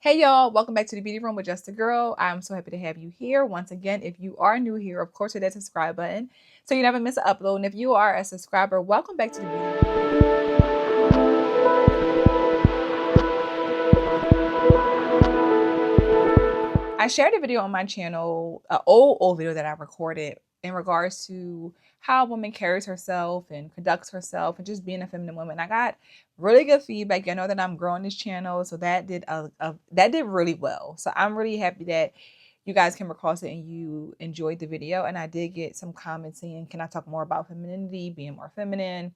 Hey y'all, welcome back to the Beauty Room with Just a Girl. I'm so happy to have you here. Once again, if you are new here, of course, hit that subscribe button so you never miss an upload. And if you are a subscriber, welcome back to the Beauty Room. I shared a video on my channel, an old video that I recorded in regards to how a woman carries herself and conducts herself and just being a feminine woman. I got really good feedback. I know that I'm growing this channel, so that did really well. So I'm really happy that you guys came across it and you enjoyed the video. And I did get some comments saying, can I talk more about femininity, being more feminine?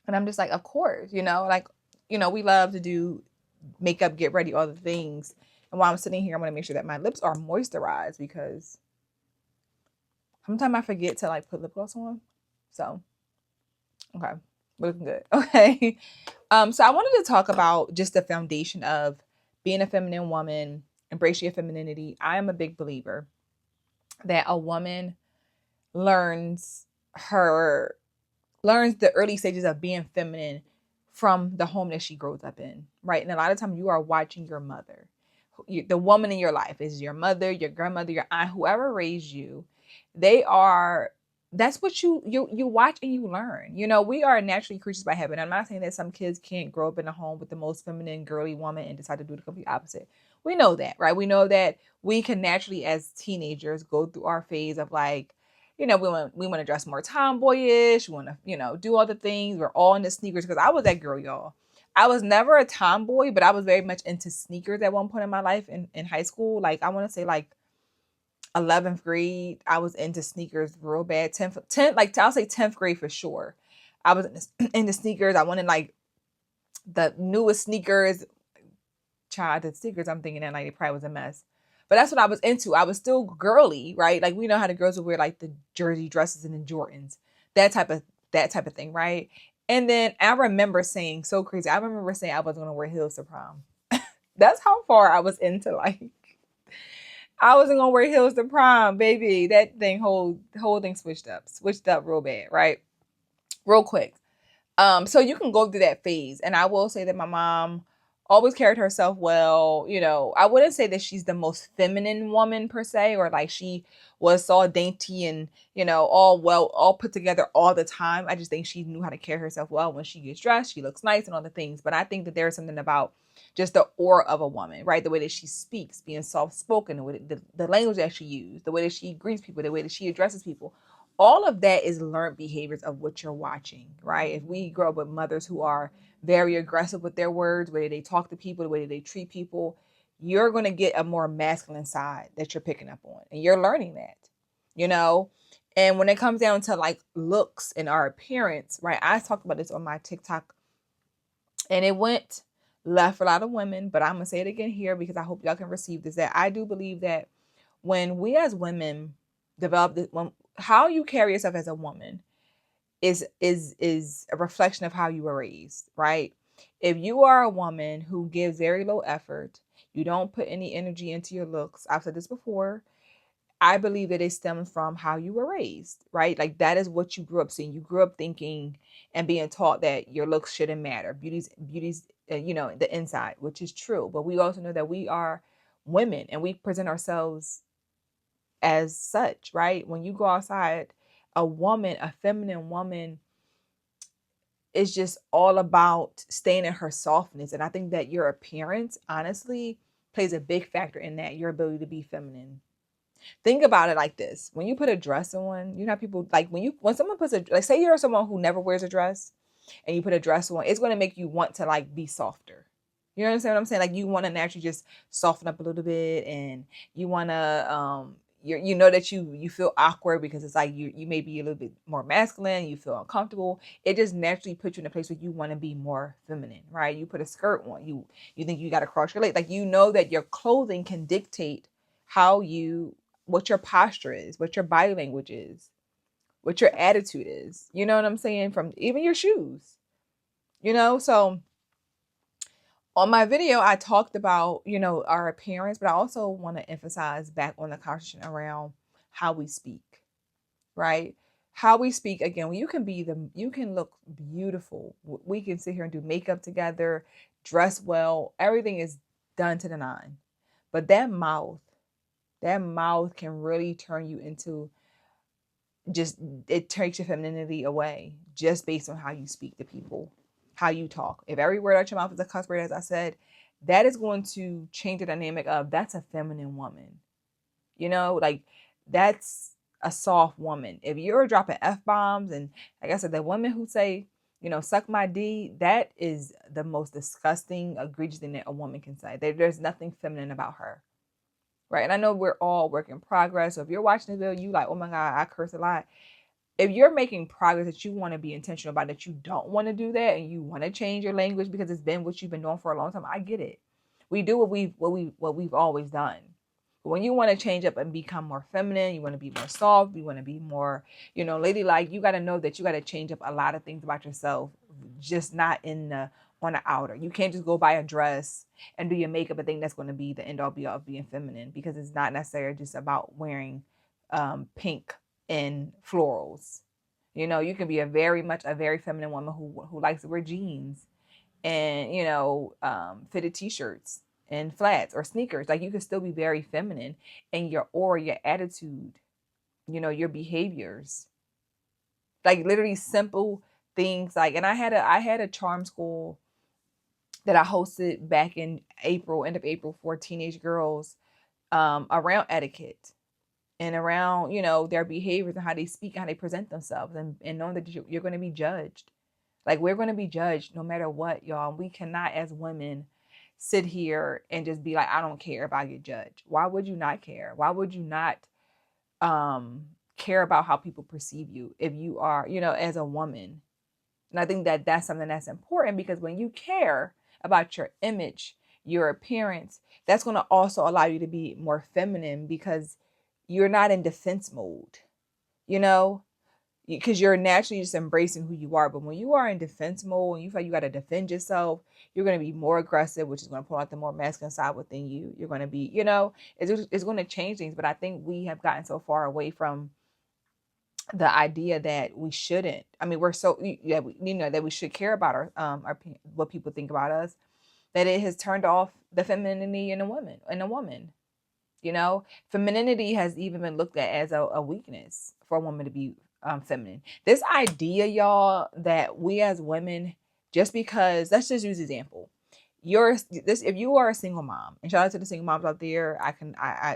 And I'm just like, of course, we love to do makeup, get ready, all the things. And while I'm sitting here, I'm going to make sure that my lips are moisturized because sometimes I forget to put lip gloss on. So, okay, we're looking good. Okay. So I wanted to talk about just the foundation of being a feminine woman, embracing your femininity. I am a big believer that a woman learns the early stages of being feminine from the home that she grows up in, right? And a lot of times you are watching your mother. The woman in your life is your mother, your grandmother, your aunt, whoever raised you. That's what you watch and you learn. We are naturally creatures by habit. I'm not saying that some kids can't grow up in a home with the most feminine, girly woman and decide to do the complete opposite. We know that, right? We know that we can naturally, as teenagers, go through our phase of we want to dress more tomboyish. We want to, do all the things. We're all into sneakers because I was that girl, y'all. I was never a tomboy, but I was very much into sneakers at one point in my life in high school. I want to say 11th grade, I was into sneakers real bad. 10th, I'll say 10th grade for sure. I was into sneakers. I wanted the newest sneakers. Child, the sneakers I'm thinking that it probably was a mess. But that's what I was into. I was still girly, right? We know how the girls would wear the jersey dresses and the Jordans, that type of thing, right? And then I remember saying, so crazy. I remember saying I wasn't gonna wear heels to prom. That's how far I was into I wasn't gonna wear heels to prom, baby. That thing whole thing switched up real bad, right? Real quick. So you can go through that phase. And I will say that my mom always carried herself well. I wouldn't say that she's the most feminine woman per se, or she was all dainty and, all put together all the time. I just think she knew how to carry herself well. When she gets dressed, she looks nice and all the things. But I think that there's something about just the aura of a woman, right? The way that she speaks, being soft-spoken, the language that she uses, the way that she greets people, the way that she addresses people. All of that is learned behaviors of what you're watching, right? If we grow up with mothers who are very aggressive with their words, the way they talk to people, the way they treat people, you're going to get a more masculine side that you're picking up on. And you're learning that, you know? And when it comes down to looks and our appearance, right? I talked about this on my TikTok and it went left for a lot of women, but I'm going to say it again here because I hope y'all can receive this, that I do believe that when we as women develop this, how you carry yourself as a woman is a reflection of how you were raised, right? If you are a woman who gives very low effort, you don't put any energy into your looks. I've said this before. I believe that it stems from how you were raised, right? That is what you grew up seeing. You grew up thinking and being taught that your looks shouldn't matter. Beauty's the inside, which is true. But we also know that we are women and we present ourselves as such, right? When you go outside, a feminine woman is just all about staying in her softness. And I think that your appearance, honestly, plays a big factor in that, your ability to be feminine. Think about it like this. When you put a dress on, people when someone puts say you're someone who never wears a dress and you put a dress on, it's going to make you want to be softer. You understand what I'm saying? You want to naturally just soften up a little bit and you want to, that you feel awkward because it's you may be a little bit more masculine, you feel uncomfortable. It just naturally puts you in a place where you want to be more feminine, right? You put a skirt on, you think you got to cross your leg. That your clothing can dictate what your posture is, what your body language is, what your attitude is. You know what I'm saying? From even your shoes, so on my video, I talked about, our appearance, but I also want to emphasize back on the conversation around how we speak, right? How we speak, again, you can look beautiful. We can sit here and do makeup together, dress well. Everything is done to the nine. But that mouth can really turn you into just, it takes your femininity away just based on how you speak to people, how you talk. If every word out your mouth is a cuss word, as I said, that is going to change the dynamic of that's a feminine woman. You know, like that's a soft woman. If you're dropping F bombs and like I said, the women who say, suck my D, that is the most disgusting, egregious thing that a woman can say. There's nothing feminine about her. Right. And I know we're all work in progress. So if you're watching the video, you like, oh my God, I curse a lot. If you're making progress that you want to be intentional about, that you don't want to do that and you want to change your language because it's been what you've been doing for a long time, I get it. We do what we've always done. But when you want to change up and become more feminine, you want to be more soft, you want to be more, ladylike, you got to know that you got to change up a lot of things about yourself, just not on the outer. You can't just go buy a dress and do your makeup and think that's going to be the end all be all of being feminine, because it's not necessarily just about wearing pink and florals. You can be a very feminine woman who likes to wear jeans and fitted t-shirts and flats or sneakers. Like, you can still be very feminine in your aura, your attitude, your behaviors. Like, literally simple things. Like, and I had a charm school that I hosted back in April, end of April, for teenage girls, around etiquette and around, their behaviors and how they speak, how they present themselves, and knowing that you're going to be judged. Like, we're going to be judged no matter what, y'all. We cannot, as women, sit here and just be like, I don't care if I get judged. Why would you not care? Why would you not care about how people perceive you if you are, as a woman? And I think that that's something that's important, because when you care about your image, your appearance, that's going to also allow you to be more feminine, because you're not in defense mode, because you're naturally just embracing who you are. But when you are in defense mode and you feel like you got to defend yourself, you're going to be more aggressive, which is going to pull out the more masculine side within you. You're going to be, it's going to change things. But I think we have gotten so far away from the idea that we shouldn't. I mean, we're so, yeah, that we should care about our what people think about us, that it has turned off the femininity in a woman. Femininity has even been looked at as a weakness for a woman to be feminine. This idea, y'all, that we as women, just because, let's just use example. If you are a single mom, and shout out to the single moms out there,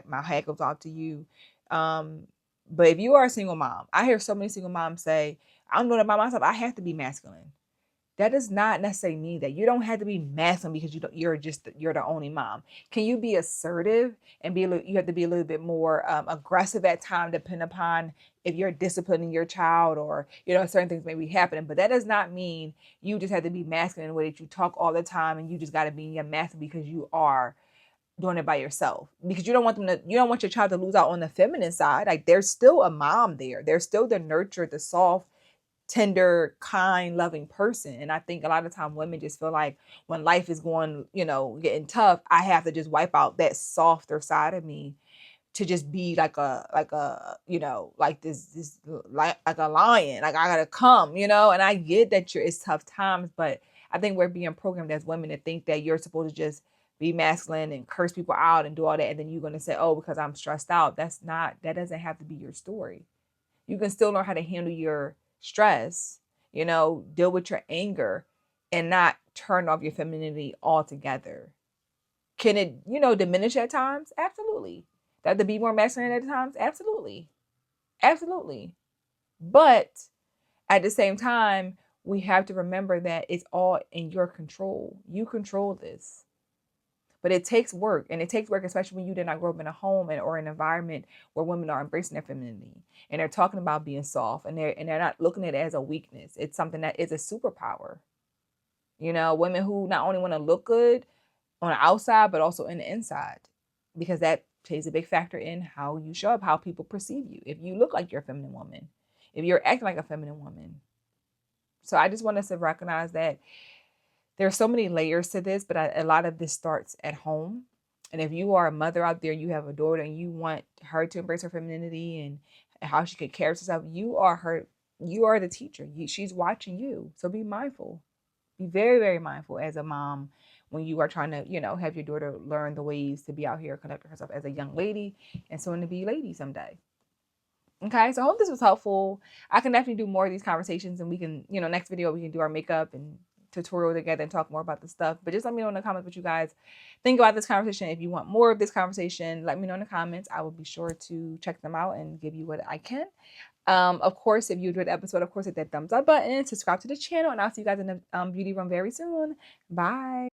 my hat goes out to you. But if you are a single mom, I hear so many single moms say, I'm doing it by myself, I have to be masculine. That does not necessarily mean that. You don't have to be masculine because you're the only mom. Can you be assertive and you have to be a little bit more aggressive at times, depending upon if you're disciplining your child, or certain things may be happening. But that does not mean you just have to be masculine in the way that you talk all the time, and you just got to be your masculine because you are doing it by yourself, because you don't want your child to lose out on the feminine side. Like, there's still a mom there. There's still the nurture, the soft, tender, kind, loving person. And I think a lot of time women just feel like when life is going, getting tough, I have to just wipe out that softer side of me to just be like like this like a lion. Like, I gotta come, and I get that it's tough times, but I think we're being programmed as women to think that you're supposed to just be masculine and curse people out and do all that, and then you're gonna say, oh, because I'm stressed out. That doesn't have to be your story. You can still learn how to handle your stress, deal with your anger, and not turn off your femininity altogether. Can it, diminish at times? Absolutely. That to be more masculine at times? Absolutely. Absolutely. But at the same time, we have to remember that it's all in your control. You control this. But it takes work, and it takes work, especially when you did not grow up in a home or an environment where women are embracing their femininity and they're talking about being soft, and they're not looking at it as a weakness. It's something that is a superpower. Women who not only want to look good on the outside, but also in the inside, because that plays a big factor in how you show up, how people perceive you. If you look like you're a feminine woman, if you're acting like a feminine woman. So I just want us to recognize that there are so many layers to this, but a lot of this starts at home. And if you are a mother out there, you have a daughter, and you want her to embrace her femininity and how she could carry herself, you are the teacher. She's watching you. So be mindful. Be very, very mindful as a mom when you are trying to, you know, have your daughter learn the ways to be out here conducting herself as a young lady and soon to be lady someday. Okay, so I hope this was helpful. I can definitely do more of these conversations, and we can, you know, next video we can do our makeup and tutorial together and talk more about this stuff. But just let me know in the comments what you guys think about this conversation. If you want more of this conversation, let me know in the comments. I will be sure to check them out and give you what I can. Of course, if you enjoyed the episode, of course, hit that thumbs up button, subscribe to the channel, and I'll see you guys in the beauty room very soon. Bye.